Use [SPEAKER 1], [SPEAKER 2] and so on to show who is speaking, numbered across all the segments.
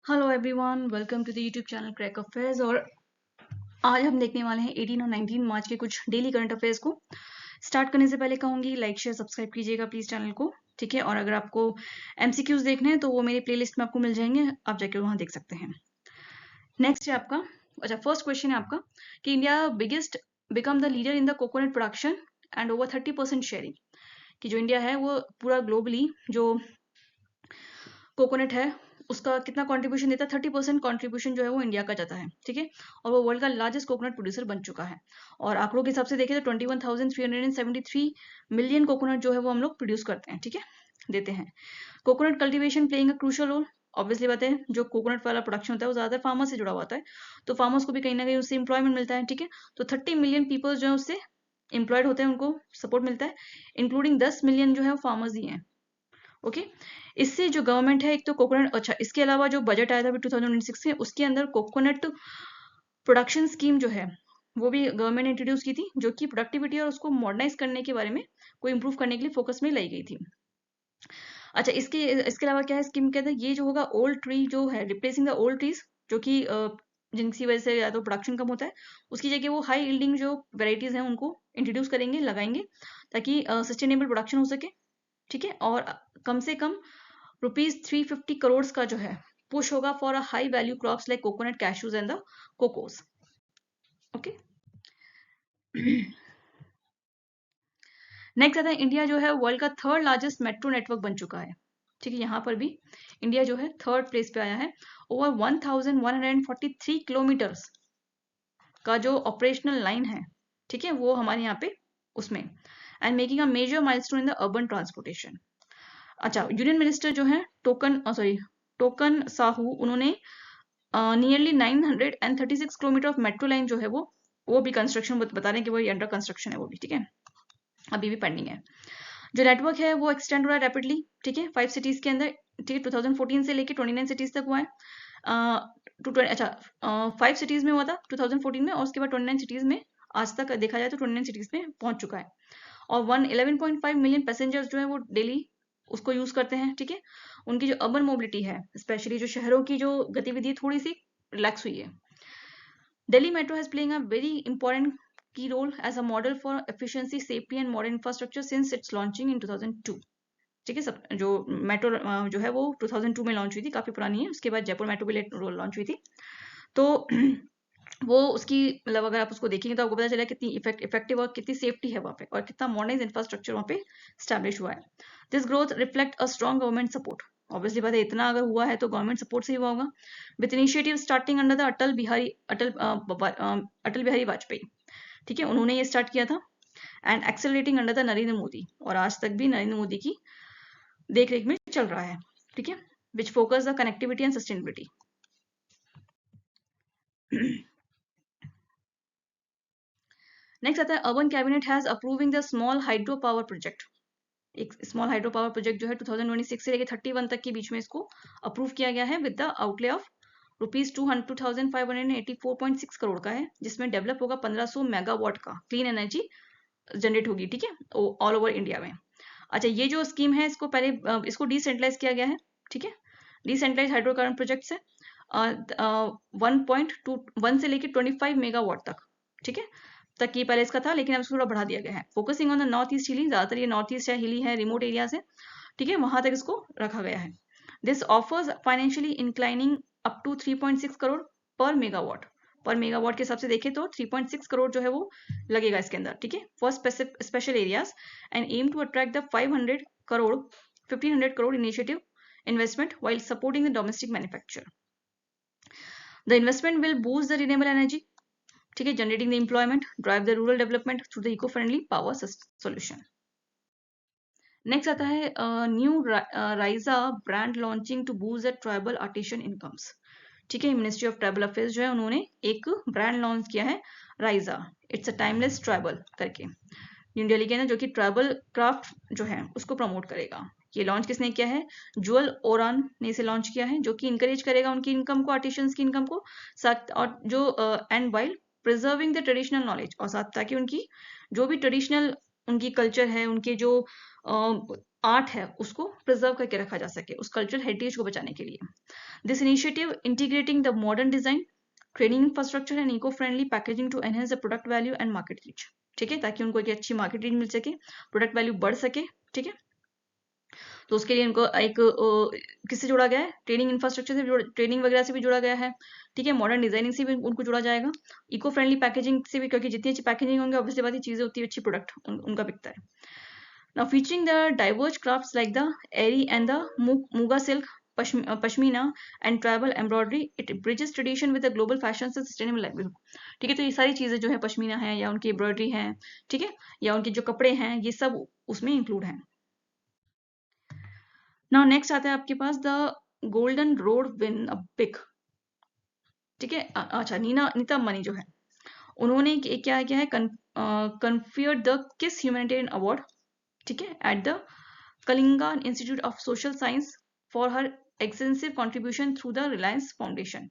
[SPEAKER 1] Hello everyone, welcome to the YouTube channel Crack Affairs. और आज हम देखने वाले हैं 18 और 19 मार्च के कुछ डेली करंट अफेयर्स को। स्टार्ट करने से पहले कहूंगी लाइक शेयर सब्सक्राइब कीजिएगा प्लीज चैनल को, ठीक है। और अगर आपको एमसीक्यूज देखने हैं तो वो मेरी प्लेलिस्ट में आपको मिल जाएंगे, आप जाके वहां देख सकते हैं। नेक्स्ट है आपका, अच्छा फर्स्ट क्वेश्चन है आपका कि India biggest become the leader in the coconut production and over 30% sharing. कि जो इंडिया है वो पूरा ग्लोबली जो कोकोनट है उसका कितना कंट्रीब्यूशन देता है, 30% कंट्रीब्यूशन जो है वो इंडिया का जाता है, ठीक है। और वो वर्ल्ड का लार्जेस्ट कोकोनट प्रोड्यूसर बन चुका है। और आंकड़ों के हिसाब से देखें तो 21,373 मिलियन कोकोनट जो है वो हम लोग प्रोड्यूस करते हैं, ठीक है, देते हैं। Coconut cultivation playing a crucial role. Obviously बात है, जो कोकोनट वाला प्रोडक्शन होता है वो ज्यादातर फार्मर से जुड़ा हुआ होता है, तो फार्मर्स को भी कहीं ना कहीं उससे एम्प्लॉयमेंट मिलता है, ठीक है। तो 30 मिलियन पीपल जो है उससे एम्प्लॉयड होते हैं, उनको सपोर्ट मिलता है, इंक्लूडिंग 10 मिलियन जो है वो फार्मर्स ही हैं। ओके, इससे जो गवर्नमेंट है एक तो कोकोनट, अच्छा इसके अलावा जो बजट आया था 2006 में उसके अंदर कोकोनट प्रोडक्शन स्कीम जो है वो भी गवर्नमेंट ने इंट्रोड्यूस की थी, जो कि प्रोडक्टिविटी और उसको मॉडर्नाइज करने के बारे में को इम्प्रूव करने के लिए फोकस में लाई गई थी। अच्छा इसके अलावा क्या है स्कीम के अंदर, ये जो होगा ओल्ड ट्री जो है रिप्लेसिंग द ओल्ड ट्रीज, जो कि जिनकी वजह से या तो प्रोडक्शन कम होता है, उसकी जगह वो हाई यील्डिंग जो वेराइटीज हैं उनको इंट्रोड्यूस करेंगे, लगाएंगे, ताकि सस्टेनेबल प्रोडक्शन हो सके, ठीक है। और कम से कम ₹350 करोड़ का जो है पुश होगा for a high value crops like coconut, cashews and the Cocos. Okay, next आता है इंडिया जो है वर्ल्ड का थर्ड लार्जेस्ट मेट्रो नेटवर्क बन चुका है, ठीक है। यहाँ पर भी इंडिया जो है थर्ड प्लेस पे आया है। ओवर 1143 किलोमीटर्स का जो ऑपरेशनल लाइन है, ठीक है, वो हमारे यहाँ पे उसमें, and making a major milestone in the urban transportation. अच्छा, यूनियन मिनिस्टर जो है टोकन साहू, उन्होंने nearly 936 kilometre of metro line जो है वो भी कंस्ट्रक्शन बता रहे हैं कि वो अंडर कंस्ट्रक्शन है, वो भी ठीक है, अभी भी पेंडिंग है। जो नेटवर्क है वो एक्सटेंड हो रहा है रैपिडली, ठीक है, 5 सिटीज के अंदर, ठीक है। 2014 से लेके 29 सिटीज तक हुआ है। अच्छा 5 सिटीज में हुआ था 2014 में, और उसके बाद 29 सिटीज में आज तक देखा जाए तो 29 सिटीज में पहुंच चुका है। और 11.5 मिलियन पैसेंजर्स जो है वो डेली उसको यूज करते हैं, ठीक है। उनकी जो अर्बन मोबिलिटी है, स्पेशली जो शहरों की जो गतिविधि थोड़ी सी रिलैक्स हुई है। Delhi Metro has playing a very important key role as a model for efficiency, safety and modern infrastructure since its launching in 2002. ठीक है, सब जो मेट्रो जो है वो 2002 में लॉन्च हुई थी, काफी पुरानी है। उसके बाद जयपुर मेट्रो भी लॉन्च हुई थी। तो वो उसकी मतलब अगर आप उसको देखेंगे तो आपको पता चला कितनी इफेक्टिव और कितनी सेफ्टी है वहाँ पे, और कितना मॉडर्नाइज इंफ्रास्ट्रक्चर वहाँ पे स्टैब्लिश हुआ है। This growth reflect a strong government support. Obviously बात है, इतना अगर हुआ है तो गवर्नमेंट सपोर्ट से ही हुआ होगा। With initiative starting under the Atal Bihari Vajpayee, ठीक है, उन्होंने ये स्टार्ट किया था, and accelerating under the Narendra Modi, और आज तक भी नरेंद्र मोदी की देख रेख में चल रहा है, ठीक है, which focus the connectivity and sustainability. Next आता है urban cabinet has approving the small hydro power project. एक स्मॉल हाइड्रो पावर प्रोजेक्ट जो है 2026 से लेकर 31 तक के बीच में इसको अप्रूव किया गया है, with the outlay of ₹2584.6 crore का है, जिसमें डेवलप होगा 1500 मेगावाट का क्लीन एनर्जी जनरेट होगी, ठीक है, ऑल ओवर इंडिया में। अच्छा, ये जो स्कीम है इसको पहले इसको डिसेंट्रलाइज किया गया है, ठीक है। डिसेंट्रलाइज हाइड्रोकार्बन प्रोजेक्ट है 1.1 से लेकर 25 मेगावाट तक, ठीक है, तक ये पहले इसका था, लेकिन अब इसको थोड़ा बढ़ा दिया गया है। Focusing on the north east हिली, ज्यादातर ये नॉर्थ ईस्ट है, हिली है, रिमोट एरियाज है, ठीक है, वहां तक इसको रखा गया है। This offers financially inclining up to 3.6 crore per megawatt. पर मेगावाट के हिसाब से देखें तो 3.6 करोड़ जो है वो लगेगा इसके अंदर, ठीक है, for special areas, and aim to attract the 1500 crore initiative investment while supporting the domestic manufacture. The investment will boost the renewable energy, ठीक है, generating the employment, drive the rural development through the eco-friendly power solution. Next आता है new Raiza brand launching to boost the tribal artisan incomes, ठीक है। Ministry of tribal affairs जो है उन्होंने एक ब्रांड लॉन्च किया है राइजा, इट्स अ टाइमलेस ट्राइबल करके, न्यू दिल्ली के ना, जो कि ट्राइबल क्राफ्ट जो है उसको प्रमोट करेगा। ये लॉन्च किसने किया है? जुअल ओरान ने इसे लॉन्च किया है, जो कि इंकरेज करेगा उनकी इनकम को, आर्टिशंस की इनकम को, साथ और जो and while preserving the traditional knowledge, और साथ ताकि उनकी जो भी ट्रेडिशनल उनकी कल्चर है, उनके जो आर्ट है उसको प्रिजर्व करके रखा जा सके, उस कल्चरल हेरिटेज को बचाने के लिए। This initiative integrating the modern design, training infrastructure and eco friendly packaging to enhance the product value and market reach. ठीक है, ताकि उनको एक अच्छी मार्केट रीच मिल सके, प्रोडक्ट वैल्यू बढ़ सके। ठीक है, तो उसके लिए उनको एक किससे जोड़ा गया है, ट्रेनिंग इंफ्रास्ट्रक्चर से, ट्रेनिंग वगैरह से भी जोड़ा गया है। ठीक है, मॉडर्न डिजाइनिंग से भी उनको जोड़ा जाएगा, इको फ्रेंडली पैकेजिंग से भी, क्योंकि जितनी अच्छी पैकेजिंग होंगे ऑब्वियसली बात, चीजें उतनी अच्छी प्रोडक्ट उनका बिकता है। Now featuring the diverse crafts like the eri and the muga silk, pashmina and tribal embroidery, it bridges tradition with the global fashion and sustainable livelihood. ठीक है, तो ये सारी चीजें जो है पश्मीना है या उनकी एम्ब्रॉयडरी है, ठीक है, या उनके जो कपड़े हैं, ये सब उसमें इंक्लूड हैं। नाउ नेक्स्ट आता है आपके पास the golden road win a big. ठीक है, अच्छा, नीता मनी जो है, उन्होंने क्या किया है, conferred the KISS humanitarian award, ठीक है, at the Kalinga institute of social science for her extensive contribution through the Reliance foundation.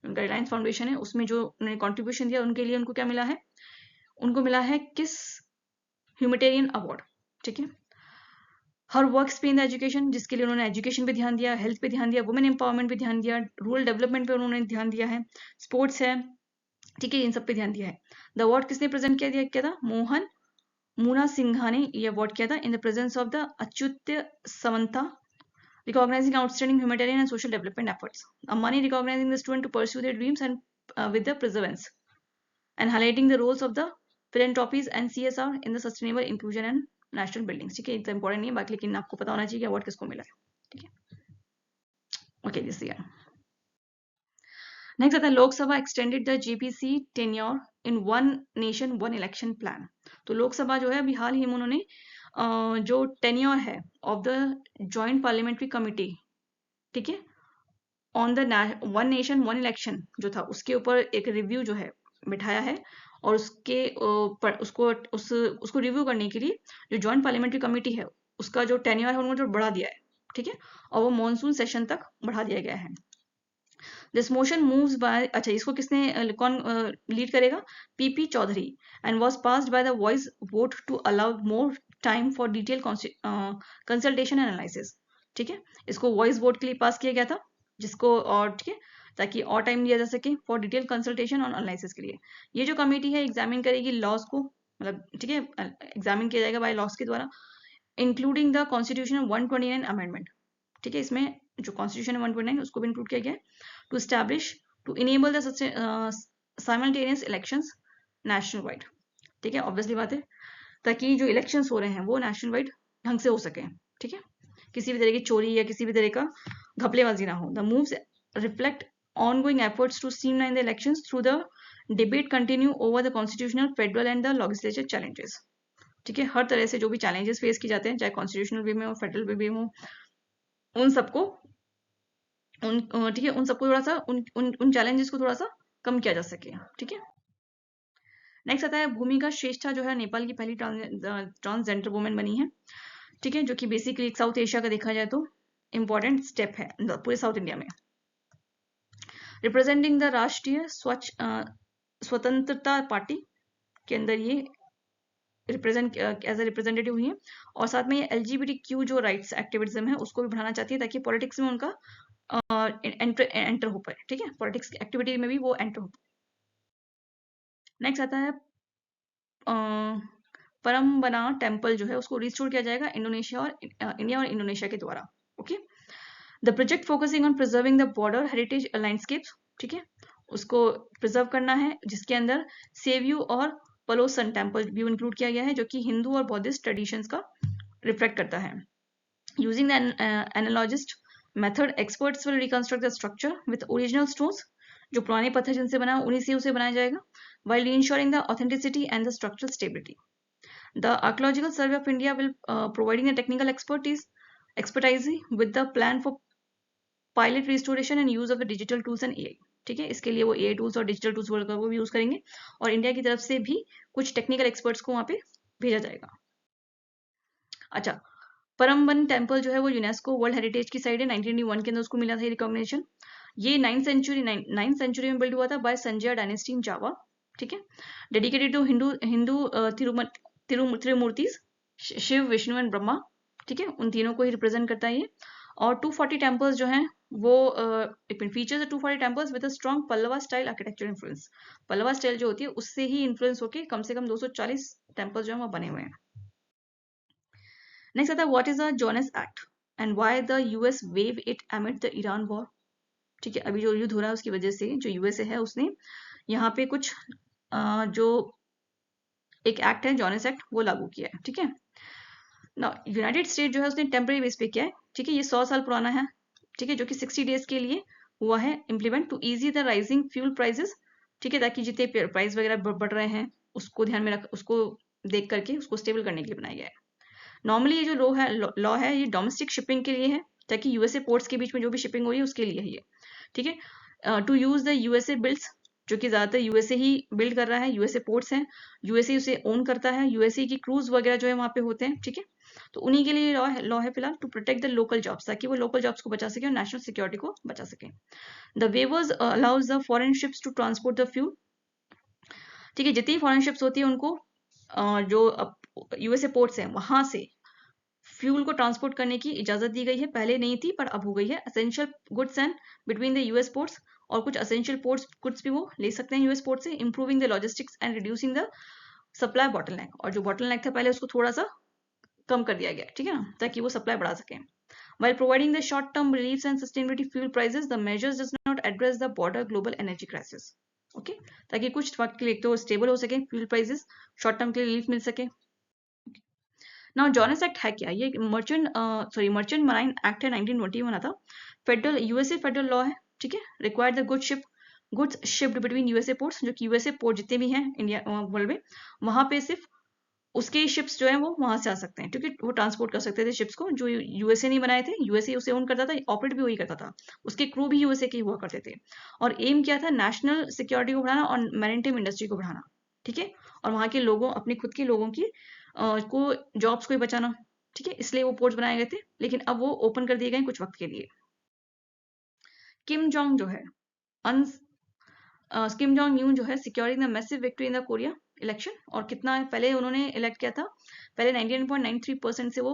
[SPEAKER 1] उनका रिलायंस फाउंडेशन है, उसमें जो उन्होंने कंट्रीब्यूशन दिया, उनके लिए उनको क्या मिला है, उनको मिला है किस ह्यूमैनिटेरियन अवार्ड। ठीक है, her work Spain the education, जिसके लिए उन्होंने एजुकेशन पे ध्यान दिया, हेल्थ पे ध्यान दिया, वुमेन एम्पावरमेंट पे ध्यान दिया, रूरल डेवलपमेंट पे उन्होंने ध्यान दिया है, स्पोर्ट्स है, ठीक है, इन सब पे ध्यान दिया है। द अवार्ड किसने प्रेजेंट किया था, मूना सिन्हा ने ये अवार्ड किया था in the presence of the Achyut Samantha, recognizing outstanding humanitarian and social development efforts. Ambani recognizing the student to pursue their dreams and with the perseverance, and highlighting the roles of the philanthropies and CSR in the sustainable inclusion and national buildings. ठीक है, इतना important नहीं है बाकी, लेकिन आपको पता होना चाहिए कि अवार्ड किसको मिला है। ठीक है, ओके, दिस ईयर। नेक्स्ट आता है Lok Sabha extended the JPC tenure in one nation one election plan. तो लोकसभा जो है अभी हाल ही में उन्होंने जो टेन्योर है of the joint parliamentary committee, ठीक है, on the one nation one election जो था, उसके ऊपर एक रिव्यू जो है बिठाया है, और उसके उसको रिव्यू करने के लिए जो जॉइंट पार्लियामेंट्री कमिटी है उसका जो टेन्योर है उन्होंने जो बढ़ा दिया है। ठीक है, और वो मॉनसून सेशन तक बढ़ा दिया गया है। दिस मोशन मूव्स बाय, अच्छा, इसको किसने कौन लीड करेगा, P P Chaudhary, and was passed by the voice vote to allow more time for detail consultation and analysis. ठीक है, इसको वॉइस वोट के लिए पास किया गया था, जिसको, और ठीक है, ताकि और टाइम दिया जा सके फॉर डिटेल कंसल्टेशन और एनालिसिस के लिए। ये जो कमेटी है एग्जामिन करेगी लॉज को, मतलब ठीक है, एग्जामिन किया जाएगा बाय लॉज के द्वारा, इंक्लूडिंग द कॉन्स्टिट्यूशन 129 अमेंडमेंट। ठीक है, इसमें जो कॉन्स्टिट्यूशन है 129 उसको भी इंक्लूड किया गया है, to establish to enable the simultaneous elections national wide. ठीक है, ऑब्वियसली बात है, ताकि जो इलेक्शंस हो रहे हैं वो नेशनल वाइड ढंग से हो सके। ठीक है, किसी भी तरह की चोरी या किसी भी तरह का घपलेबाजी ना हो। The moves reflect ongoing efforts to streamline the elections through the debate continue over the constitutional, federal and the legislature challenges. ठीक है, हर तरह से जो भी चैलेंजेस फेस किए जाते हैं, चाहे कॉन्स्टिट्यूशनल वे में हो, फेडरल वे में हो, उन सबको ठीक है, उन सबको थोड़ा सा उन चैलेंजेस को थोड़ा सा कम किया जा सके। ठीक है, नेक्स्ट आता है भूमिका श्रेष्ठा जो है नेपाल की पहली ट्रांसजेंडर वुमेन बनी है। ठीक है, जो कि बेसिकली साउथ एशिया का देखा जाए तो इंपॉर्टेंट स्टेप है पूरे साउथ इंडिया में। रिप्रेजेंटिंग द राष्ट्रीय स्वतंत्रता पार्टी के अंदर ये रिप्रेजेंट एज ए रिप्रेजेंटेटिव हुई है, और साथ में ये LGBTQ जो राइट्स एक्टिविज्म है उसको भी बढ़ाना चाहती है, ताकि पॉलिटिक्स में उनका एंटर हो पाए। ठीक है, पॉलिटिक्स एक्टिविटी में भी वो एंटर हो पाए। नेक्स्ट आता है परमबना टेम्पल जो है उसको रिस्टोर किया जाएगा इंडिया और इंडोनेशिया के द्वारा। Okay, the project focusing on preserving the border heritage landscapes. ठीक है, उसको प्रिजर्व करना है, जिसके अंदर सेव्यू और पलोसन टेम्पल भी इंक्लूड किया गया है, जो कि हिंदू और बौद्धिस्ट ट्रेडिशंस का रिफ्लेक्ट करता है। Using the analogist method, experts will reconstruct the structure with original stones, जो पुराने पत्थर जिनसे बना उन्हीं से उसे बनाया जाएगा, while ensuring the authenticity and the structural stability. The Archaeological Survey of India will providing the technical expertise with the plan for pilot restoration and use of the digital tools and AI. ठीक है, इसके लिए वो AI tools और digital tools वो भी use करेंगे, और इंडिया की तरफ से भी कुछ टेक्निकल एक्सपर्ट्स को वहां पे भेजा जाएगा। अच्छा, परमबन टेम्पल जो है वो यूनेस्को वर्ल्ड हेरिटेज की साइड है, 1991 के अंदर उसको मिला था रिकॉग्निशन। ये 9th सेंचुरी में बिल्ड हुआ था by Sanjay dynasty in Java. ठीक है, dedicated to Hindu Trimurtis, Shiva, Vishnu and Brahma. ठीक है, उन तीनों को ही रिप्रेजेंट करता है ये। और 240 टेम्पल्स जो हैं वो एक minute, features 240 temples with a strong Pallava style architecture influence. Pallava style जो होती है उससे ही इन्फ्लुएंस होके कम से कम 240 टेम्पल्स जो है वो बने हुए हैं। नेक्स्ट आता है what is the Jones Act and why the US waive it amid the Iran war. ठीक है, अभी जो युद्ध हो रहा है उसकी वजह से जो यूएसए है उसने यहाँ पे कुछ जो एक एक्ट है जॉनस एक्ट वो लागू किया है। ठीक है ना, यूनाइटेड स्टेट जो है उसने टेम्पररी बेस पे किया है। ठीक है, ये 100 साल पुराना है। ठीक है, जो कि 60 डेज के लिए हुआ है implement to ease the rising fuel prices. ठीक है, ताकि जितने प्राइस वगैरह बढ़ रहे हैं उसको ध्यान में रख, उसको देख करके उसको स्टेबल करने के लिए बनाया गया है। नॉर्मली ये जो लॉ है ये डोमेस्टिक शिपिंग के लिए है, ताकि यूएसए पोर्ट्स के बीच में जो भी शिपिंग हो रही है उसके लिए है ये। ठीक है, to use the USA builds, जो कि ज्यादातर यूएसए ही बिल्ड कर रहा है, यूएसए पोर्ट्स हैं, यूएसए उसे ओन करता है, यूएसए की क्रूज वगैरह जो है वहां पे होते हैं। ठीक है, तो उन्हीं के लिए लॉ है फिलहाल, to protect the local jobs, ताकि वो लोकल जॉब्स को बचा सके और नेशनल सिक्योरिटी को बचा सके। The waivers allows the foreign ships to transport the fuel. ठीक है, जितनी फॉरेन शिप्स होती है उनको जो यूएसए पोर्ट्स हैं वहां से फ्यूल को ट्रांसपोर्ट करने की इजाजत दी गई है। पहले नहीं थी पर अब हो गई है। Essential goods and between the US ports, और कुछ असेंशियल पोर्ट्स गुड्स भी वो ले सकते हैं यूएस पोर्ट से, improving the logistics and reducing the supply bottleneck. और जो बॉटलनेक था पहले उसको थोड़ा सा कम कर दिया गया, ठीक है ना, ताकि वो सप्लाई बढ़ा सके। While providing the short-term reliefs and sustainability fuel prices, the measures does not address the broader global energy crisis. Okay? ताकि कुछ वक्त के लिए तो स्टेबल हो सके फ्यूल प्राइसेस, शॉर्ट टर्म के लिए रिलीफ मिल सके। नाउ जॉनस एक्ट है क्या? ये मर्चेंट मराइन एक्ट है, 1921 बना था। फेडरल यूएसए फेडरल लॉ है। ठीक है, require the goods shipped between USA ports, जो कि यूएसए पोर्ट जितने भी हैं इंडिया वर्ल्ड में, वहां पे सिर्फ उसके शिप्स जो है वो वहां से आ सकते हैं, क्योंकि वो ट्रांसपोर्ट कर सकते थे शिप्स को, जो यूएसए नहीं बनाए थे, यूएसए उसे ओन करता था, ऑपरेट भी वही करता था, उसके क्रू भी यूएसए के हुआ करते थे। और एम क्या था? नेशनल सिक्योरिटी को बढ़ाना और मैरिटाइम इंडस्ट्री को बढ़ाना। ठीक है, और वहां के लोगों, अपने खुद के लोगों की को जॉब्स को ही बचाना। ठीक है, इसलिए वो पोर्ट्स बनाए गए थे, लेकिन अब वो ओपन कर दिए गए कुछ वक्त के लिए। किम जोंग जो है किम जोंग यून जो है securing the massive victory in the Korea election. और कितना पहले उन्होंने इलेक्ट किया था? पहले 99.93% से वो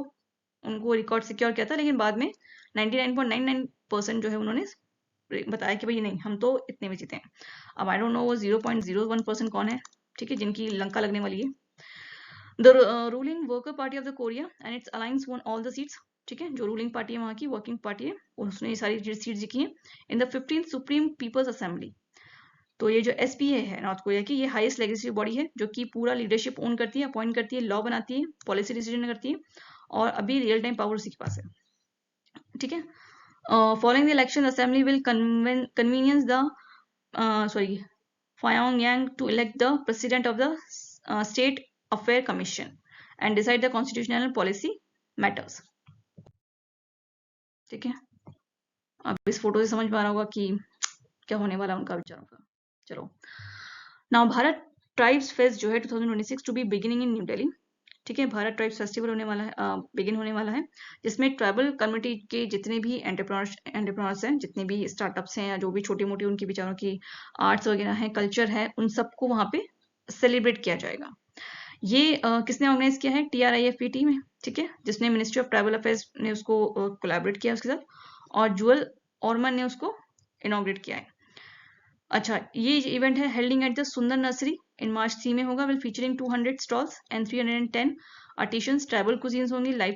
[SPEAKER 1] उनको रिकॉर्ड सिक्योर किया था, लेकिन बाद में 99.99% जो है उन्होंने बताया कि भाई नहीं, हम तो इतने में जीते हैं। अब आई डोंट नो वो 0.01% कौन है, ठीक है, जिनकी लंका लगने वाली है। The ruling worker party of the Korea and it's alliance one all the seats. ठीक है, जो रूलिंग पार्टी है वहाँ की, वर्किंग पार्टी है, उसने ये सारी सीट जीती है in the 15th Supreme People's Assembly. तो ये जो एसपीए है नॉर्थ कोरिया की, ये हाईएस्ट लेजिस्लेटिव बॉडी है, जो कि पूरा लीडरशिप ओन करती है, अपॉइंट करती है, लॉ बनाती है, पॉलिसी डिसीजन करती है, और अभी रियल टाइम पावर उसी के पास है। ठीक है, following the election assembly will convenience the Pyongyang to elect the president of the State Affair Commission and decide the constitutional policy matters. ठीक है, अब इस फोटो से समझ में आ रहा होगा कि क्या होने वाला उनका विचारों का। चलो, नाउ भारत ट्राइब्स फेस्ट जो है 2026 to be beginning in New Delhi. ठीक है, भारत ट्राइब्स फेस्टिवल होने वाला है, बिगिन होने वाला है, जिसमें ट्राइबल कम्युनिटी के जितने भी एंटरप्रेन्योर्स हैं, जितने भी स्टार्टअप्स हैं, या जो भी छोटी मोटी उनकी विचारों की आर्ट्स वगैरह हैं, कल्चर है, उन सबको वहाँ पे सेलिब्रेट किया जाएगा। ये किसने ऑर्गेनाइज किया है? TRIFPT में। ठीक है, जिसने मिनिस्ट्री ऑफ ट्राइबल अफेयर्स ने उसको कोलैबोरेट किया उसके साथ, और जुअल ऑर्मन ने उसको इनॉग्रेट किया है। अच्छा, ये इवेंट है holding at the Sunder nursery in March 3 में होगा, will featuring 200 stalls and 310 artisans, tribal cuisines होंगी, लाइव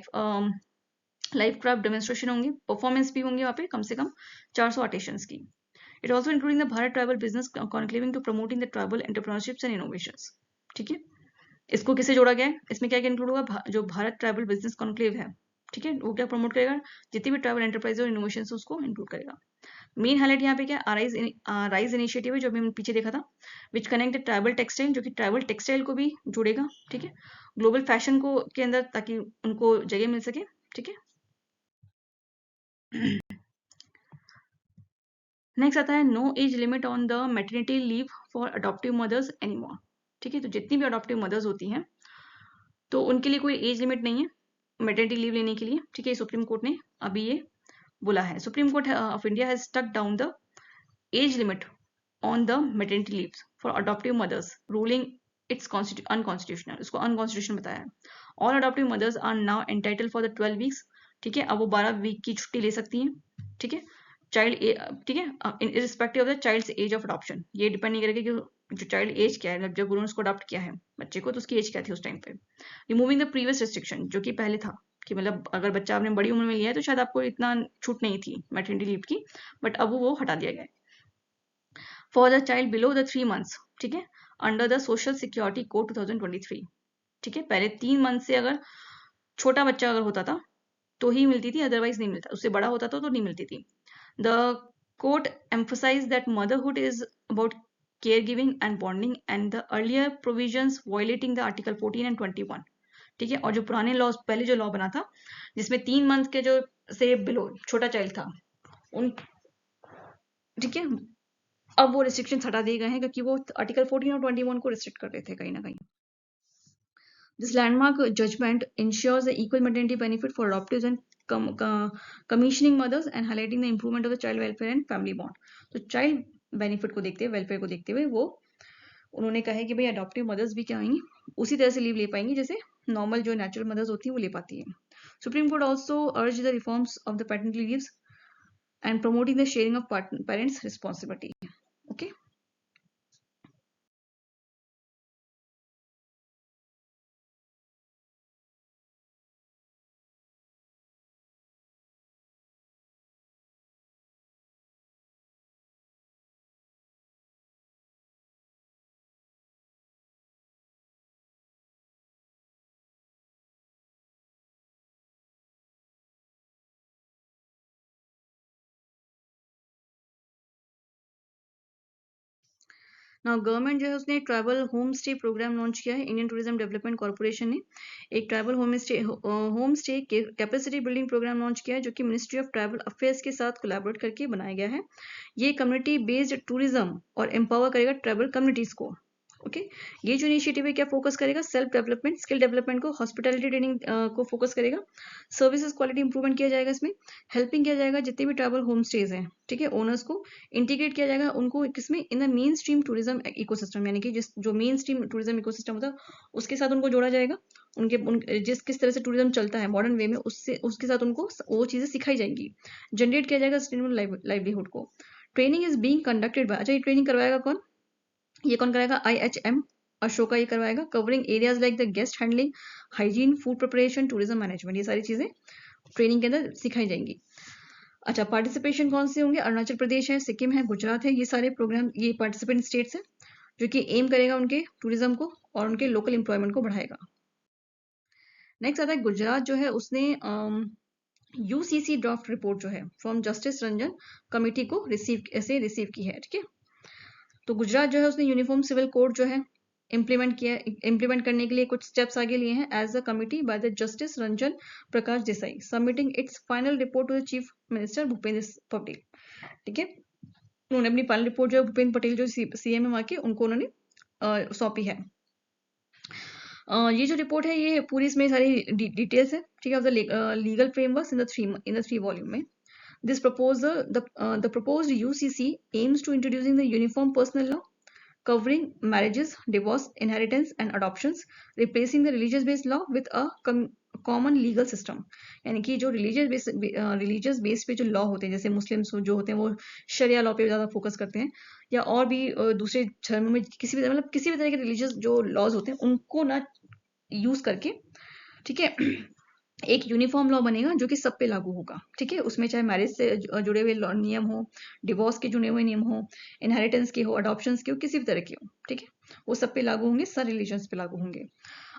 [SPEAKER 1] क्राफ्ट डेमोन्स्ट्रेशन होंगे, परफॉर्मेंस भी होंगे वहाँ पे कम से कम 400 आर्टिशंस की। It also including the Bharat tribal business conclaving to promoting the tribal entrepreneurships and innovations. ठीक है, इसको किसे जोड़ा गया है? इसमें क्या क्या इंक्लूड होगा? जो भारत ट्राइबल बिजनेस कॉन्क्लेव है, ठीक है, वो क्या प्रमोट करेगा? जितनी भी ट्राइबल एंटरप्राइज और इनोवेशन उसको इंक्लूड करेगा। मेन हाईलाइट यहाँ पे क्या? राइज इनिशिएटिव है, जो अभी पीछे देखा था, which connect the tribal textile, जो कि ट्राइबल टेक्सटाइल को भी जोड़ेगा। ठीक है, ग्लोबल फैशन को के अंदर, ताकि उनको जगह मिल सके। ठीक है, नेक्स्ट आता है no age limit on the maternity leave for adoptive mothers anymore. ठीक है, तो जितनी भी अडॉप्टिव मदर्स होती हैं तो उनके लिए कोई एज लिमिट नहीं है मैटरनिटी लीव लेने के लिए। ठीक है, सुप्रीम कोर्ट ने अभी ये बोला है। Supreme Court of India has stuck down the age limit on the maternity leaves for adoptive mothers, ruling it's unconstitutional, इसको unconstitutional बताया है। All adoptive mothers are now entitle for the 12 weeks, ठीक है, अब वो 12 वीक की छुट्टी ले सकती हैं, ठीक है, चाइल्ड, ठीक है, in respective of the child's age of adoption, ये डिपेंड नहीं करेगा कि जो चाइल्ड एज क्या है, जब उन्होंने उसको अडॉप्ट किया है बच्चे को, तो उसकी एज क्या थी उस टाइम पे। रिमूविंग द प्रीवियस रिस्ट्रिक्शन, जो कि पहले था कि मतलब अगर बच्चा आपने बड़ी उम्र में लिया है तो शायद आपको इतना छूट नहीं थी मैटरनिटी लीव की, बट अब वो हटा दिया गया है। For the child below the 3 months, ठीक है, under the social security code 2023, ठीक है, पहले 3 मंथ से अगर छोटा बच्चा अगर होता था तो ही मिलती थी, अदरवाइज नहीं मिलता, उससे बड़ा होता था तो नहीं मिलती थी। The court emphasized that motherhood is about caregiving and bonding and the earlier provisions violating the article 14 and 21, ठीक है, और जो पुराने लॉ, पहले जो लॉ बना था जिसमें 3 मंथ के जो से बिलो छोटा चाइल्ड था उन, ठीक है, अब वो रिस्ट्रिक्शन हटा दिए गए हैं क्योंकि वो आर्टिकल 14 और 21 को रिस्ट्रिक्ट कर रहे थे कहीं ना कहीं। This landmark judgment ensures the equal maternity benefit for adoptives and commissioning mothers and highlighting the improvement of the child welfare and family bond. तो child benefit को देखते हुए, welfare को देखते हुए वो उन्होंने कहा है कि भाई अडॉप्टिव मदर्स भी क्या होंगी, उसी तरह से लीव ले पाएंगी जैसे नॉर्मल जो नेचुरल मदर्स होती हैं वो ले पाती है। Supreme Court also urge the reforms of the paternity leaves and promoting the sharing of parents responsibility. Okay, ना गवर्नमेंट जो है उसने travel home stay programme launch किया है। इंडियन टूरिज्म डेवलपमेंट कॉर्पोरेशन ने एक travel home stay capacity building programme launch किया है जो कि मिनिस्ट्री ऑफ ट्रैवल अफेयर्स के साथ कोलैबोरेट करके बनाया गया है। ये कम्युनिटी बेस्ड टूरिज्म और एम्पावर करेगा ट्रैवल कम्युनिटीज को। ओके, ये जो इनिशिएटिव है क्या फोकस करेगा, सेल्फ डेवलपमेंट, स्किल डेवलपमेंट को, हॉस्पिटैलिटी ट्रेनिंग को फोकस करेगा, सर्विसेज क्वालिटी इंप्रूवमेंट किया जाएगा, इसमें हेल्पिंग किया जाएगा जितने भी ट्रैवल होम स्टेज हैं, ठीक है, ओनर्स को इंटीग्रेट किया जाएगा उनको किसमें, in the main stream tourism ecosystem, यानी कि जिस जो मेन स्ट्रीम टूरिज्म इकोसिस्टम होता है उसके साथ उनको जोड़ा जाएगा। जिस किस तरह से टूरिज्म चलता है मॉडर्न वे में उससे उसके साथ उनको वो चीजें सिखाई जाएंगी, जनरेट किया जाएगा सस्टेनेबल लाइवलीहुड को। Training is being conducted by, अच्छा ये ट्रेनिंग करवाएगा कौन, ये कौन कराएगा, IHM अशोका ये करवाएगा, covering areas like the guest handling, hygiene, food preparation, tourism management, ये सारी चीजें ट्रेनिंग के अंदर सिखाई जाएंगी। अच्छा, पार्टिसिपेशन कौन से होंगे, अरुणाचल प्रदेश है, सिक्किम है, गुजरात है, ये सारे प्रोग्राम ये पार्टिसिपेंट स्टेट्स हैं जो कि एम करेगा उनके टूरिज्म को और उनके लोकल एम्प्लॉयमेंट को बढ़ाएगा। नेक्स्ट आता है गुजरात जो है उसने UCC ड्राफ्ट रिपोर्ट जो है फ्रॉम जस्टिस रंजन कमेटी को रिसीव की है, ठीक है। तो गुजरात जो है उसने यूनिफॉर्म सिविल कोड जो है इम्प्लीमेंट करने के लिए कुछ स्टेप्स आगे लिए हैं as a committee by the justice Ranjan Prakash Desai, submitting its final report to the chief minister Bhupendra Patel, ठीक है। उन्होंने अपनी फाइनल रिपोर्ट जो भूपेंद्र पटेल जो CM है वहां के, उनको उन्होंने सौंपी है। ये जो रिपोर्ट है ये पूरी इसमें सारी डिटेल्स है, ठीक है, of the legal framework in the 3 volume में। This proposal, the proposed UCC aims to introducing the uniform personal law covering marriages, divorce, inheritance and adoptions, replacing the religious-based law with a common legal system। यानी कि जो religious based पे जो law होते हैं जैसे Muslims जो होते हैं वो शरिया लॉ पे ज्यादा फोकस करते हैं, या और भी दूसरे धर्म में किसी भी मतलब किसी भी तरह के रिलीजियस जो लॉज होते हैं उनको ना यूज करके, ठीक है, एक यूनिफॉर्म लॉ बनेगा जो कि सब पे लागू होगा, ठीक है। उसमें चाहे मैरिज से जुड़े हुए नियम हो, डिवोर्स के जुड़े हुए नियम हो, इनहेरिटेंस के हो, अडॉप्शंस के हो, किसी भी तरह के हो, ठीक है, वो सब पे लागू होंगे, सब रिलीजन्स पे लागू होंगे।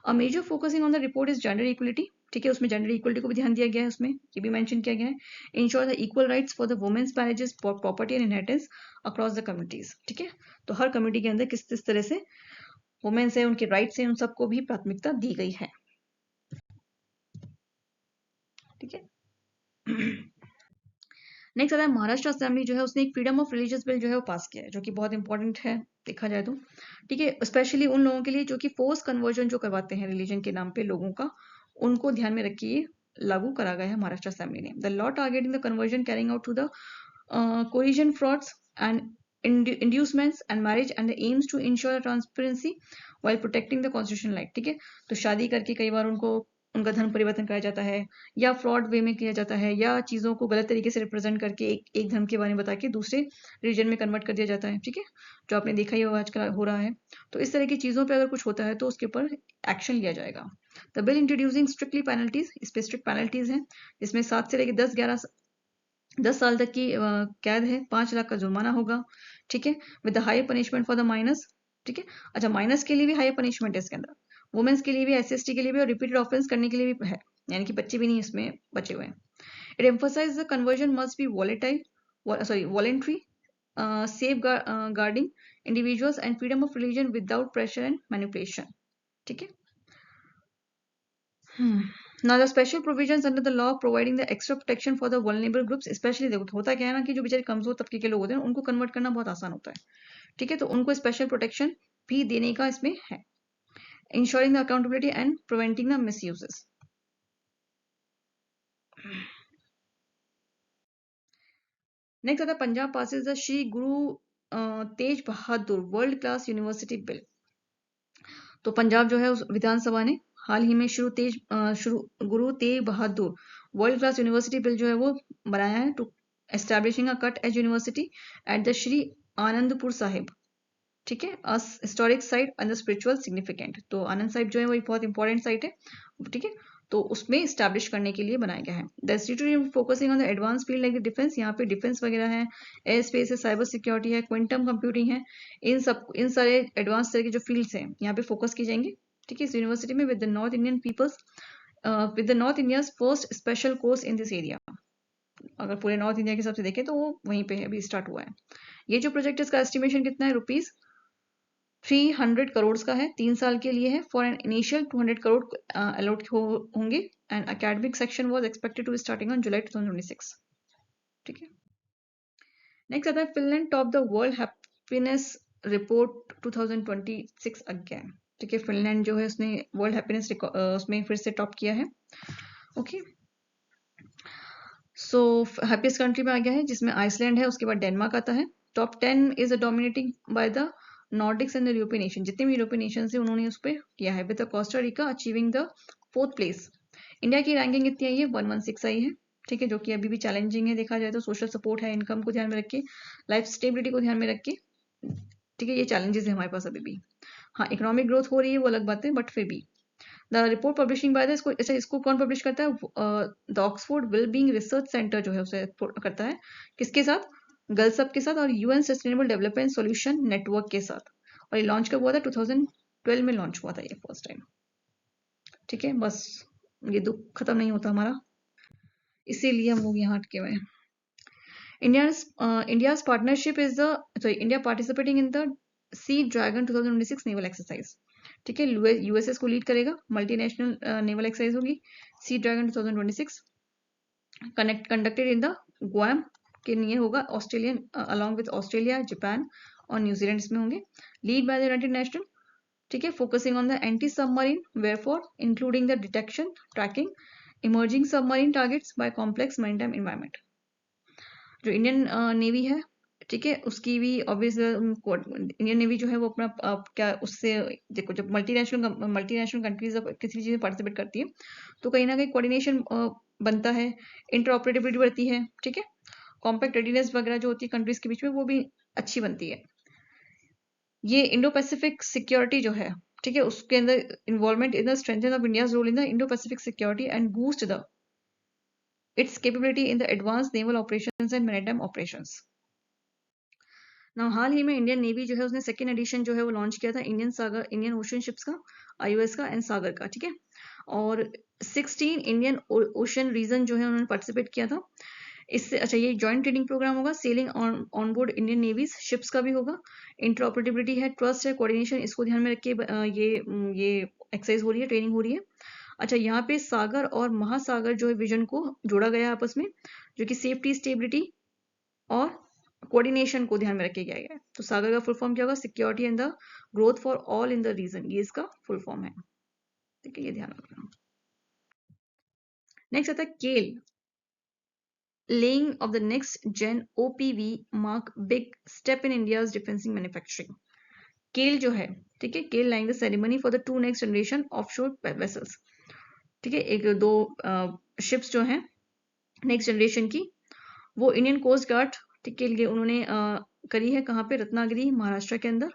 [SPEAKER 1] A major focusing on the report is gender equality, ठीक है, उसमें जेंडर इक्वलिटी को भी ध्यान दिया गया है, उसमें ये भी मेंशन किया गया है, ensure the equal rights for the women's marriages, property and inheritance across the communities, ठीक है। तो हर कम्युनिटी के अंदर किस तरह से वुमेन्स है, उनके राइट्स है, उन सबको भी प्राथमिकता दी गई है, ठीक है। नेक्स्ट आता है महाराष्ट्र असेंबली जो है उसने एक फ्रीडम ऑफ रिलीजियस बिल जो है वो पास किया है जो कि बहुत इंपॉर्टेंट है देखा जाए तो, ठीक है, स्पेशली उन लोगों के लिए जो कि फोर्स कन्वर्जन जो करवाते हैं रिलीजन के नाम पे लोगों का, उनको ध्यान में रखिए लागू करा गया है महाराष्ट्र असेंबली ने। The law targeting the conversion carrying out to the collision frauds and inducements and marriage and the aims to ensure transparency while protecting the constitutional right. ठीक है, तो शादी करके कई बार उनको उनका धर्म परिवर्तन कराया जाता है या फ्रॉड वे में किया जाता है या चीज़ों को गलत तरीके से रिप्रेजेंट करके एक धर्म के बारे में बता के दूसरे रिलीजन में कन्वर्ट कर दिया जाता है। ठीक है, जो आपने देखा ही होगा आजकल हो रहा है। तो इस तरह की चीज़ों पे अगर कुछ होता है तो उसके ऊपर एक्शन लिया जाएगा। The bill introducing strictly penalties, इस पे स्ट्रिक्ट पेनल्टीज हैं जिसमें 7 से लेकर 10 साल तक की कैद है, 5 लाख का जुर्माना होगा। ठीक है, with the high punishment for the minus. ठीक है, अच्छा माइनस के लिए भी हाई पनिशमेंट है इसके अंदर, वुमेन्स के लिए भी, SC/ST के लिए भी और रिपीटेड ऑफेंस करने के लिए भी है, यानी कि बच्चे भी नहीं इसमें बचे हुए हैं। It emphasise the conversion must be voluntary, safeguarding individuals and freedom of religion without pressure and manipulation. ठीक है, Now the special provisions under the law providing the extra protection for the vulnerable groups, especially देखो होता क्या है ना कि जो बेचारे कमजोर तबके के लोग होते हैं उनको कन्वर्ट करना बहुत आसान होता है। ठीक है, तो उनको स्पेशल प्रोटेक्शन भी देने का इसमें है। Ensuring the accountability and preventing the misuses. Next आता है Punjab passes the Shri Guru Tej Bahadur world class university bill. तो पंजाब जो है उस विधानसभा ने हाल ही में शुरू Guru Tegh Bahadur world class university bill जो है वो बनाया है to establishing a cut edge university at the Shri Anandpur Sahib. ठीक है, historic site and the spiritual significant. तो आनंद साहिब जो है वो एक बहुत इंपॉर्टेंट साइट है। ठीक है, तो उसमें स्टैब्लिश करने के लिए बनाया गया है। The institute focusing on the advance field like the defence, यहाँ पे डिफेंस वगैरह है, एयर स्पेस है, साइबर सिक्योरिटी है, क्वांटम कंप्यूटिंग है, इन सारे एडवांस तरह के जो फील्ड्स हैं यहाँ पे फोकस की जाएंगे। ठीक है, इस यूनिवर्सिटी में with the north Indian peoples with the north India's first special course in this area. अगर पूरे नॉर्थ इंडिया के हिसाब से देखें तो वो वहीं पे अभी स्टार्ट हुआ है। ये जो प्रोजेक्ट है इसका एस्टिमेशन कितना है, रुपीज 300 करोड़ का है, 3 साल के लिए है। For an initial 200 crore allot होंगे and academic section was expected to starting on July 2026। ठीक है, नेक्स्ट आता है Finland top the world happiness report 2026 again. ठीक है, फिनलैंड जो है उसने वर्ल्ड हैप्पीनेस उसमें फिर से टॉप किया है। ओके, सो हैप्पीएस्ट कंट्री में आ गया है जिसमें आइसलैंड है, उसके बाद डेनमार्क आता है। Top 10 is dominating by the Nordics and the European nation, जितने भी यूरोपियन नेशन है उन्होंने उस पर किया है, with Costa Rica achieving the 4th place. India की रैंकिंग कितनी आई है, 116 आई है। ठीक है, जो कि अभी भी चैलेंजिंग है देखा जाए तो। सोशल सपोर्ट है, इनकम को ध्यान में रख के, लाइफ स्टेबिलिटी को ध्यान में रख के। ठीक है, ये चैलेंजेस है हमारे पास अभी भी। हाँ, इकोनॉमिक ग्रोथ हो रही है वो अलग बात है, बट फिर भी the report publishing by the इसको कौन पब्लिश करता है, the Oxford wellbeing research centre जो है उसे करता है। किसके साथ, गर्ल्सअप के साथ और UN sustainable development solution network के साथ। और ये लॉन्च कब हुआ था, 2012 में लॉन्च हुआ था ये फर्स्ट टाइम। ठीक है, बस ये दुख खत्म नहीं होता हमारा, इसीलिए हम लोग यहाँ अटके हुए हैं। India's partnership is the India participating in the Sea Dragon 2026 naval exercise. ठीक है, यूएसएस को लीड करेगा, मल्टीनेशनल नेवल एक्सरसाइज होगी Sea Dragon 2026 conducted in the Guam के लिए होगा, Australian along with Australia, Japan और न्यूजीलैंड इसमें होंगे, lead by the United Nation. ठीक है, focusing on the anti submarine warfare including the detection, tracking emerging submarine targets by complex maritime environment. जो Indian navy है, ठीक है, उसकी भी ऑब्वियस इंडियन नेवी जो है वो अपना क्या उससे देखो, जब मल्टीनेशनल कंट्रीज किसी चीज में पार्टिसिपेट करती है तो कहीं ना कहीं कोऑर्डिनेशन बनता है, इंटरऑपरेटिबिलिटी बढ़ती है। ठीक है, कॉम्पैक्ट रेडीनेस वगैरह जो होती है कंट्रीज के बीच में वो भी अच्छी बनती है। ये इंडो पैसिफिक सिक्योरिटी जो है, ठीक है, उसके अंदर involvement in the strengthen of India's role in the Indo Pacific security and boost the its capability in the advanced naval operations and maritime operations. Now हाल ही में इंडियन नेवी जो है उसने सेकेंड एडिशन जो है वो लॉन्च किया था, Indian ocean ships का, आईओएस का एंड सागर का। ठीक है, और 16 इंडियन ओशन रीजन जो है उन्होंने पार्टिसिपेट किया था इससे। अच्छा, ये जॉइंट ट्रेनिंग प्रोग्राम होगा, sailing on board Indian navy's ships का भी होगा, इंटरऑपरेटिबिलिटी है, ट्रस्ट है, कोऑर्डिनेशन, इसको ध्यान में रख के ये एक्सरसाइज हो रही है, ट्रेनिंग हो रही है। अच्छा, यहाँ पे सागर और महासागर जो है विजन को जोड़ा गया आपस में, जो कि सेफ्टी, स्टेबिलिटी और कोऑर्डिनेशन को ध्यान में रखे गया है। तो सागर का फुल फॉर्म क्या होगा, security and the growth for all in the region, ये इसका फुल फॉर्म है। ठीक है, ये ध्यान रखना। नेक्स्ट आता है केल। laying of the next gen OPV mark big step in India's defensive manufacturing. केल जो है, ठीक है, केल lying the ceremony for the 2 next generation offshore vessels, ठीक है, एक 2 शिप्स जो हैं नेक्स्ट जनरेशन की, वो इंडियन कोस्ट गार्ड, ठीक है, उन्होंने करी है कहाँ पे, रत्नागिरी महाराष्ट्र के अंदर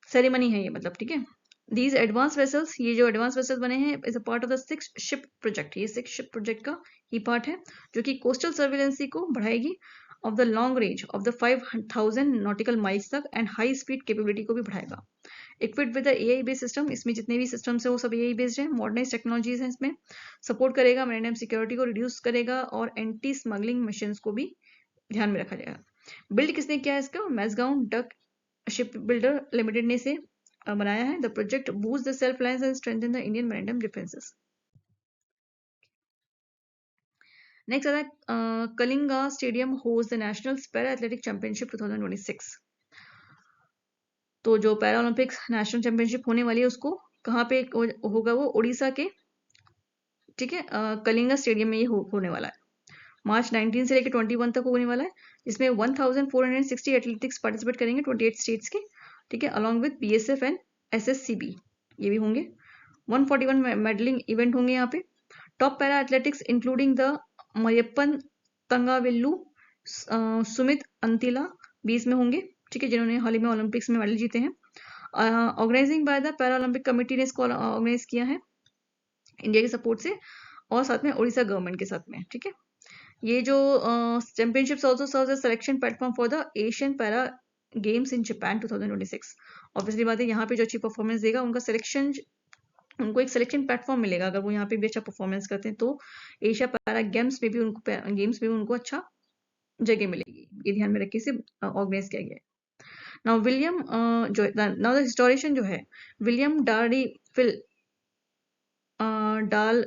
[SPEAKER 1] सेरेमनी है ये, मतलब, ठीक है। दीज एडवांस वेसल्स, ये जो एडवांस वेसल्स बने हैं is a part of the 6 ship project, ये 6 शिप प्रोजेक्ट का ही पार्ट है, जो कि कोस्टल सर्विलेंसी को बढ़ाएगी of the long range of the 5000 nautical miles तक एंड हाई स्पीड कैपेबिलिटी को भी बढ़ाएगा। Equipped with the AI based system, इसमें जितने भी सिस्टम्स है वो सब एआई बेस्ड है, मॉडर्नाइज टेक्नोलॉजीज हैं इसमें, सपोर्ट करेगा मैरीटाइम सिक्योरिटी को रिड्यूस करेगा और एंटी स्मगलिंग मिशंस को भी ध्यान में रखा जाएगा। बिल्ड किसने किया है इसका, मैसगाउन डक शिप बिल्डर लिमिटेड ने इसे बनाया है। The project boost the self reliance and strengthen the Indian maritime defences. Next आता है Kalinga stadium host the national para athletic championship 2026। तो जो पैरा ओलंपिक्स नेशनल चैंपियनशिप होने वाली है उसको कहाँ पे होगा, वो उड़ीसा के, ठीक है, कलिंगा स्टेडियम में ये होने वाला है। मार्च 19 से लेकर 21 तक होने वाला है, जिसमें 1460 एथलेटिक्स पार्टिसिपेट करेंगे 28 स्टेट्स के, ठीक है, along with BSF and SSCB ये भी होंगे। 141 मेडलिंग इवेंट होंगे यहाँ पे। Top para athletics including the Mariyappan Thangavelu, Sumit Antil 20 में होंगे, ठीक है, जिन्होंने हाल ही में ओलंपिक्स में मेडल जीते हैं। Organising by the para Olympic committee ने इसको ऑर्गेनाइज किया है इंडिया के सपोर्ट से और साथ में उड़ीसा गवर्नमेंट के साथ में, ठीक है। ये जो championships also serves as selection platform for the Asian para games in Japan 2026। Obviously बात है, यहाँ पे जो अच्छी परफॉर्मेंस देगा उनका सिलेक्शन, उनको एक सिलेक्शन प्लेटफॉर्म मिलेगा, अगर वो यहाँ पे भी अच्छा परफॉर्मेंस करते हैं तो एशिया पैरा गेम्स में भी उनको अच्छा जगह मिलेगी। ये ध्यान में रख के इसे ऑर्गेनाइज किया गया है। नाउ विलियम नाउ द हिस्टोरिशियन जो है विलियम डाल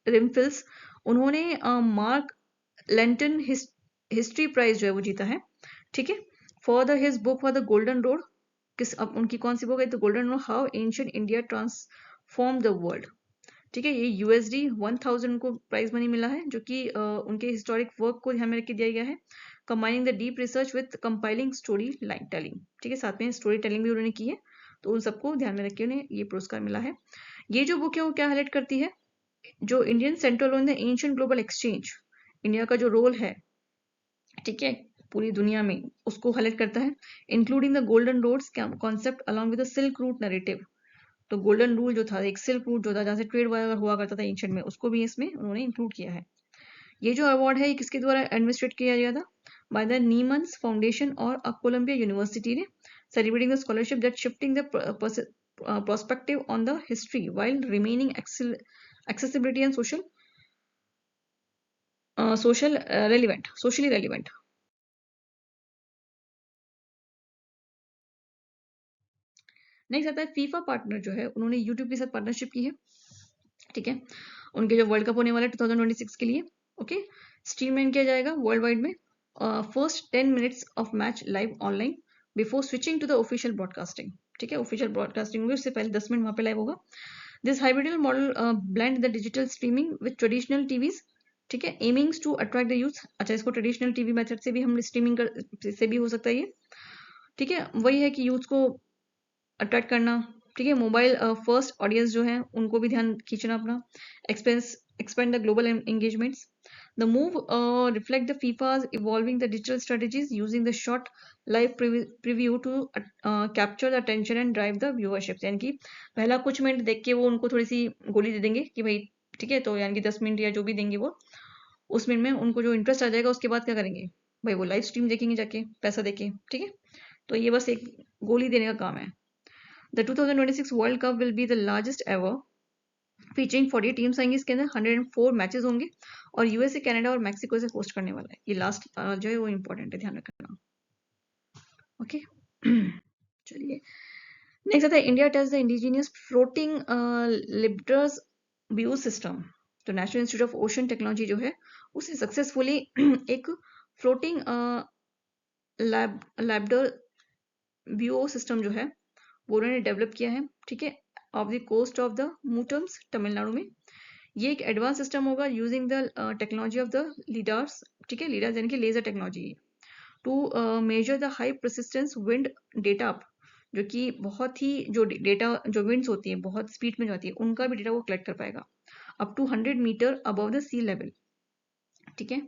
[SPEAKER 1] रिमफिल्स, उन्होंने मार्क लेंटन हिस्ट्री प्राइज जो है वो जीता है, ठीक है, for the his book for the golden road. उनकी कौन सी बुक है, the golden road how ancient India transform the world, ठीक है। ये USD 1000 को प्राइज मनी मिला है, जो कि उनके हिस्टोरिक वर्क को ध्यान में रख के दिया गया है, combining the deep research with compiling story line telling, ठीक है, साथ में स्टोरी टेलिंग भी उन्होंने की है, तो उन सबको ध्यान में रख के उन्हें ये पुरस्कार मिला है। ये जो बुक है वो क्या हाईलाइट करती है, जो Indian central in the ancient global exchange, India का जो रोल है, ठीक है, पूरी दुनिया में, उसको हाईलाइट करता है, including the golden roads concept along with the silk route narrative. तो गोल्डन रूल जो था, एक सिल्क रूट जो था जहाँ से ट्रेड वगैरह हुआ करता था एंशिएंट में, उसको भी इसमें उन्होंने इंक्लूड किया है। ये जो अवार्ड है ये किसके द्वारा एडमिनिस्ट्रेट किया गया था, बाय द नीमन्स फाउंडेशन और कोलंबिया यूनिवर्सिटी ने, celebrating the scholarship that shifting the perspective on the history while remaining accessibility and socially relevant. Next आता है फीफा पार्टनर जो है, उन्होंने यूट्यूब के साथ पार्टनरशिप की है, ठीक है, उनके जो वर्ल्ड कप होने वाला है 2026 के लिए, ओके, स्ट्रीमलाइन किया जाएगा वर्ल्ड वाइड में। First 10 minutes of match live online before switching to the official broadcasting, ठीक है, ऑफिशियल ब्रॉडकास्टिंग होगी, उससे पहले 10 मिनट वहाँ पे लाइव होगा। This hybrid model blend the digital streaming with traditional TVs, ठीक है, एमिंग्स टू अट्रैक्ट द यूथ। अच्छा, इसको ट्रेडिशनल टीवी मेथड से भी हम स्ट्रीमिंग से भी हो सकता है ये, ठीक है, वही है कि यूथ को अट्रैक्ट करना, ठीक है, मोबाइल फर्स्ट ऑडियंस जो है उनको भी ध्यान खींचना अपना, expand the global engagements. The move reflect the FIFA's evolving the digital strategies using the short live preview to capture the attention and drive the viewership. यानी कि पहला कुछ मिनट देख के वो उनको थोड़ी सी गोली दे देंगे कि भाई ठीक है, तो यानी कि 10 मिनट या जो भी देंगे वो, उस मिनट में उनको जो इंटरेस्ट आ जाएगा उसके बाद क्या करेंगे भाई, वो लाइव स्ट्रीम देखेंगे जाके पैसा देके, ठीक है, तो ये बस एक गोली देने का काम है। The 2026 World Cup will be the largest ever, featuring 40 teams आएंगी इसके अंदर, 104 मैचेस होंगे और यूएसए, कनाडा और मैक्सिको से होस्ट करने वाला है। ये लास्ट जो है वो इंपॉर्टेंट है, ध्यान रखना, ओके। चलिए नेक्स्ट आता है India test the indigenous floating lidars view system. तो national institute of ocean technology जो है उसने सक्सेसफुली एक फ्लोटिंग लैब्डर व्यू सिस्टम जो है वो उन्होंने डेवलप किया है, ठीक है, of the coast of the मूटम्स Tamil Nadu में। ये एक एडवांस सिस्टम होगा using the technology of the लीडार्स, ठीक है, लीडार्स यानी कि laser technology, to measure the high persistence wind data up, जो कि बहुत ही जो डेटा जो विंड्स होती है बहुत स्पीड में जाती है उनका भी डेटा वो कलेक्ट कर पाएगा up to 100 metre above the sea level, ठीक है,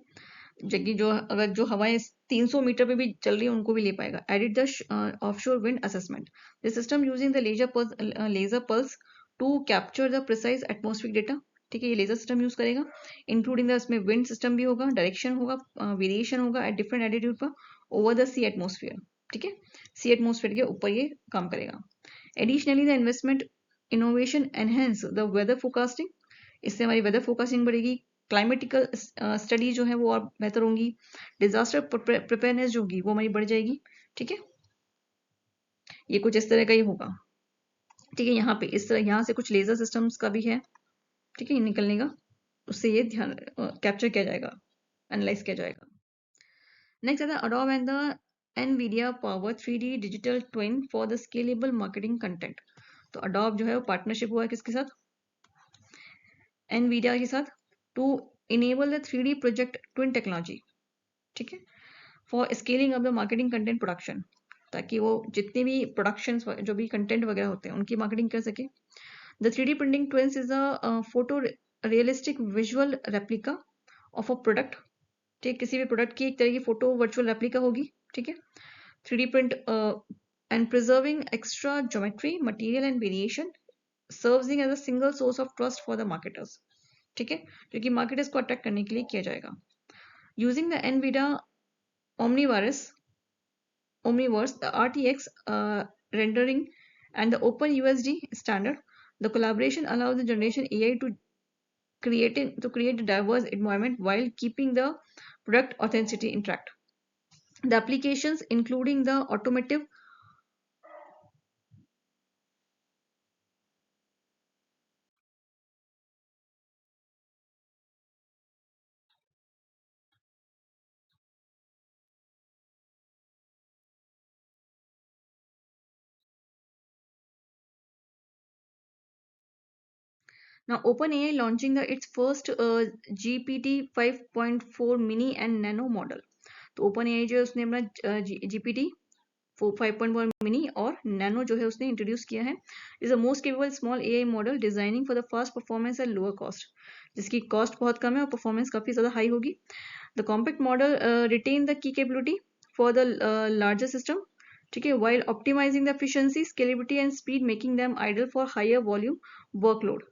[SPEAKER 1] जबकि जो अगर जो हवाएं 300 मीटर पे भी चल रही है उनको भी ले पाएगा। Edit the offshore wind assessment, the system using the laser pulse to capture the precise atmospheric data, ठीक है, ये लेजर सिस्टम यूज करेगा, इंक्लूडिंग द इसमें विंड सिस्टम भी होगा, डायरेक्शन होगा, वेरिएशन होगा एट डिफरेंट एल्टीट्यूड पर ओवर द सी एटमॉस्फेयर, ठीक है, सी एटमॉस्फेयर के ऊपर ये काम करेगा। Additionally the investment innovation enhance the weather forecasting, इससे हमारी वेदर फोरकास्टिंग बढ़ेगी, क्लाइमेटिकल स्टडी जो है वो और बेहतर होंगी, डिजास्टर प्रिपेयरनेस जो होगी वो हमारी बढ़ जाएगी, ठीक है, ये कुछ इस तरह का ही होगा, ठीक है। यहाँ पे इस तरह यहाँ से कुछ लेजर सिस्टम्स का भी है, ठीक है, निकलने का, उससे ये ध्यान कैप्चर किया जाएगा, एनालाइज किया जाएगा। नेक्स्ट आता है Adobe and the Nvidia power 3D digital twin for the scalable marketing content. तो अडोब जो है वो पार्टनरशिप हुआ है किसके साथ, एनवीडिया के साथ, to enable the 3D project twin technology, ठीक है, for scaling of the marketing content production, ताकि वो जितने भी प्रोडक्शन जो भी कंटेंट वगैरह होते हैं उनकी मार्केटिंग कर सके। The 3D printing twins is a photo realistic visual replica of a product, ठीक, किसी भी प्रोडक्ट की एक तरह की फोटो वर्चुअल रेप्लिका होगी, ठीक है, 3D print and preserving extra geometry material and variation serving as a single source of trust for the marketers, ठीक है, जो कि मार्केटर्स को अट्रैक्ट करने के लिए किया जाएगा। Using the Nvidia Omniverse, the RTX rendering and the OpenUSD standard, the collaboration allows the generation AI to create a diverse environment while keeping the product authenticity intact. The applications including the automotive, now OpenAI launching its first GPT 5.4 mini and nano model. तो OpenAI जो है उसने अपना GPT 5.1 mini और nano जो है उसने introduce किया है, is a most capable small AI model designing for the fast performance and lower cost, जिसकी कॉस्ट बहुत कम है और परफॉर्मेंस काफी ज्यादा हाई होगी। The compact model retain the key capability for the larger system, ठीक है, while optimizing the efficiency, scalability and speed, making them ideal for higher volume workload.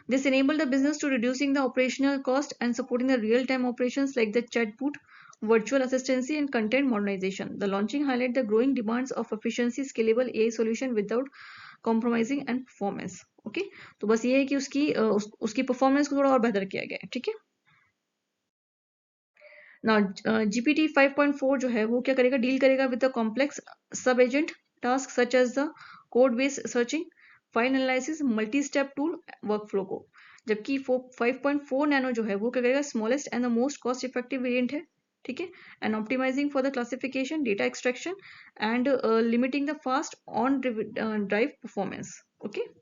[SPEAKER 1] This enabled the business to reducing the operational cost and supporting the real-time operations like the chatbot, virtual assistancy, and content modernization. The launching highlight the growing demands of efficiency, scalable AI solution without compromising and performance. Okay, तो बस ये है कि उसकी performance को थोड़ा और बेहतर किया गया है, ठीक है। Now GPT 5.4 जो है वो क्या करेगा, डील करेगा with the complex sub-agent tasks such as the code-based searching, file analysis, multi step tool workflow को, जबकि 5.4 नैनो जो है वो क्या करेगा, smallest and the most cost effective variant है, ठीक है, and optimising for the classification, data extraction and limiting the fast on drive performance. Okay,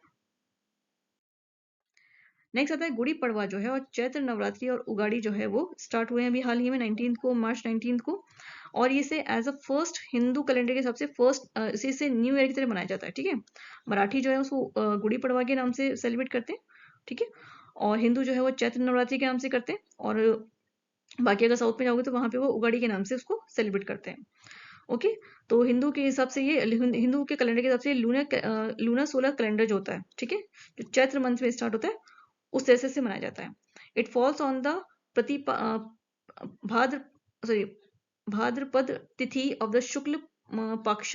[SPEAKER 1] next आता है गुड़ी पड़वा जो है और चैत्र नवरात्रि और उगाड़ी जो है वो स्टार्ट हुए हैं अभी हाल ही में 19 को, मार्च 19 को, और इसे as a first Hindu calendar के हिसाब से फर्स्ट इसे न्यू ईयर की तरह मनाया जाता है, ठीक है। मराठी जो है उसको गुड़ी पड़वा के नाम से सेलिब्रेट करते हैं, ठीक है, और हिंदू जो है वो चैत्र नवरात्रि के नाम से करते हैं, और बाकी अगर साउथ में जाओगे तो वहां पे वो उगाड़ी के नाम से उसको सेलिब्रेट करते हैं। ओके, तो हिंदू के हिसाब से ये हिंदू के कैलेंडर के हिसाब से लूनर सोलर कैलेंडर जो होता है, ठीक है, जो चैत्र मंथ में स्टार्ट होता है उस तरह से मनाया जाता है। इट फॉल्स ऑन द प्रति भाद्र सॉरी भाद्रपद तिथि ऑफ द शुक्ल पक्ष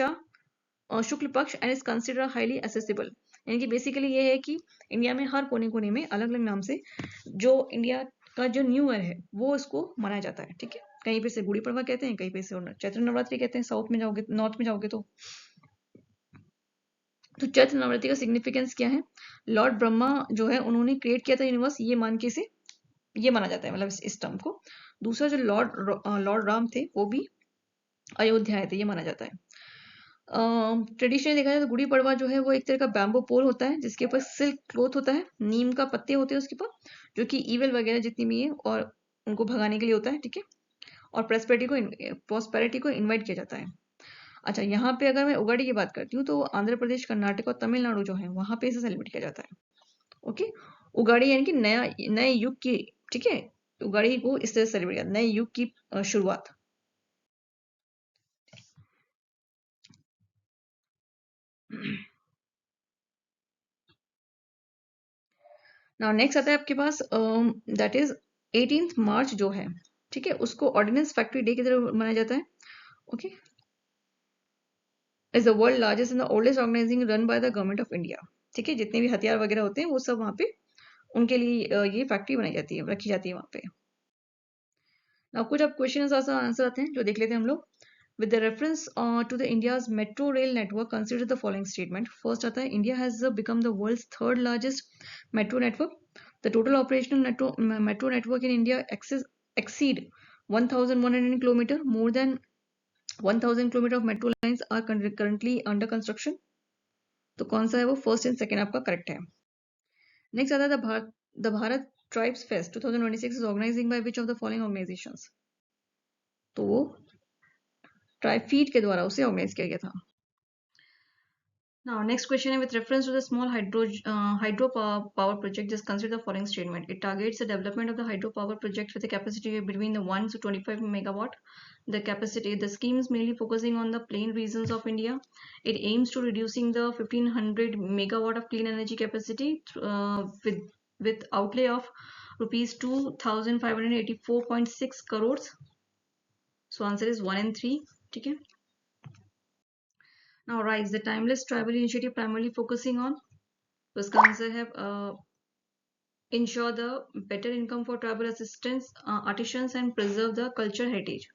[SPEAKER 1] and is consider highly accessible, यानी कि बेसिकली ये है कि इंडिया में हर कोने कोने में अलग अलग नाम से जो इंडिया का जो न्यू ईयर है वो इसको मनाया जाता है, ठीक है। कहीं पे से गुड़ी पड़वा कहते हैं, कहीं पे से चैत्र नवरात्रि कहते हैं, साउथ में जाओगे नॉर्थ में जाओगे तो चैत्र नवरात्रि का सिग्निफिकेंस क्या है, लॉर्ड ब्रह्मा जो है उन्होंने क्रिएट किया था यूनिवर्स, ये मान के से ये माना जाता है, मतलब इस टर्म को। दूसरा जो लॉर्ड राम थे वो भी अयोध्या आए थे, ये माना जाता है। ट्रेडिशनली देखा जाए तो गुड़ी पड़वा जो है वो एक तरह का बैम्बो पोल होता है जिसके ऊपर सिल्क क्लोथ होता है, नीम का पत्ते होते हैं उसके ऊपर, जो कि ईवल वगैरह जितनी भी है और उनको भगाने के लिए होता है, ठीक है। और प्रॉस्पेरिटी को इनवाइट किया जाता है। अच्छा, यहाँ पे अगर मैं उगाड़ी की बात करती हूँ तो आंध्र प्रदेश, कर्नाटक और तमिलनाडु जो है वहां पे इसे सेलिब्रेट किया जाता है। ओके, उगाड़ी यानी कि नए युग की, ठीक है, उगाड़ी को इस तरह सेलिब्रेट किया, नए युग की शुरुआत। नाउ नेक्स्ट आता है आपके पास दैट इज 18 मार्च जो है, ठीक है, उसको ऑर्डिनेंस फैक्ट्री डे की तरह मनाया जाता है। Okay, is the world largest and the oldest organising run by the government of India, ठीक है। जितने भी हथियार वगैरह होते हैं वो सब वहाँ पे उनके लिए ये फैक्ट्री बनाई जाती है, रखी जाती है वहाँ पे। नाउ कुछ अब क्वेश्चन आंसर आते हैं जो देख लेते हैं हम लोग। With the reference to the India's metro rail network, consider the following statement. First आता है, India has become the world's third largest metro network. The total operational metro network in India exceed 1,100 kilometer. More than 1,000 kilometer of metro lines are currently under construction. तो कौन सा है वो, first and second आपका correct है। Next आता है the Bharat tribes fest 2026 is organizing by which of the following organizations? तो वो ट्राइब फीड के द्वारा उसे ऑर्गेनाइज किया गया था। Now, next question is with reference to the small hydro power project, just consider the following statement. It targets the development of the hydropower project with a capacity between the 1 to 25 megawatt. The scheme is mainly focusing on the plain regions of India. It aims to reducing the 1500 megawatt of clean energy capacity with outlay of rupees 2,584.6 crores. So answer is 1 and 3. Okay. Now, RISE, the Timeless Tribal Initiative, primarily focusing on, तो इसका answer है ensure the better income for tribal assistants, artisans and preserve the cultural heritage.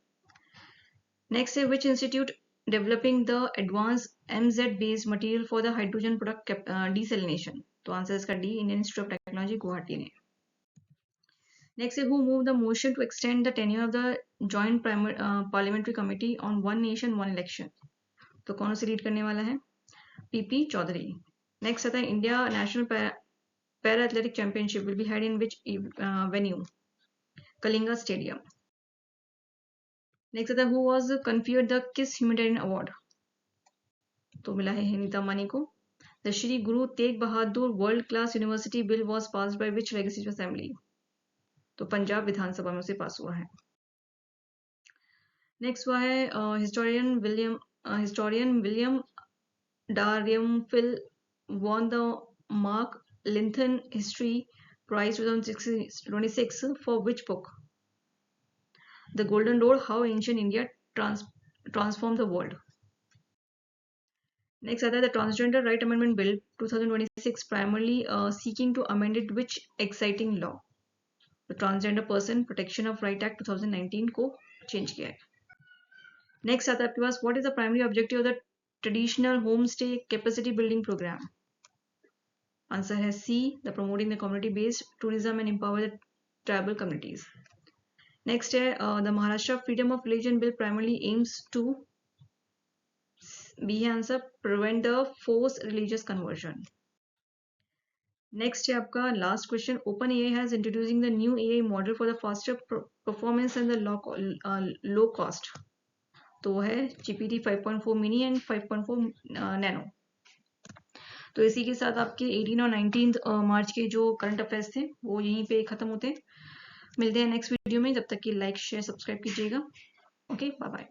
[SPEAKER 1] Next है which institute developing the advanced MZ based material for the hydrogen product desalination? तो answer इसका D, Indian Institute of Technology, Guwahati ने। Next है who moved the motion to extend the tenure of the joint parliamentary committee on one nation one election? तो कौन से lead करने वाला है? PP चौधरी। नेक्स्ट आता है India national para athletic championship will be held in which venue? Kalinga stadium. Next आता है who was conferred the KISS humanitarian award? तो मिला है नीता मानी को। The Shri Guru Tegh Bahadur world class university bill was passed by which legislative assembly? तो पंजाब विधानसभा में उसे पास हुआ है। नेक्स्ट हुआ है historian William Dalrymple won the Mark Linton History Prize 2026 for which book? The Golden Road: How Ancient India Transformed the World. Next आता है the Transgender Right Amendment Bill 2026 primarily seeking to amend it which exciting law? The Transgender Person Protection of Right Act 2019 को change किया है। Next आता है आपके पास what is the primary objective of the traditional homestay capacity building program? Answer है C, the promoting the community based tourism and empower the tribal communities. Next है the Maharashtra Freedom of Religion Bill primarily aims to, B answer, prevent the forced religious conversion. Next है आपका last question. OpenAI has introducing the new AI model for the faster performance and the low cost. तो है GPT 5.4 mini and 5.4 nano. तो इसी के साथ आपके 18 और 19 मार्च के जो करंट अफेयर्स थे वो यहीं पे खत्म होते हैं। मिलते हैं नेक्स्ट वीडियो में, जब तक कि लाइक शेयर सब्सक्राइब कीजिएगा। Okay, bye bye.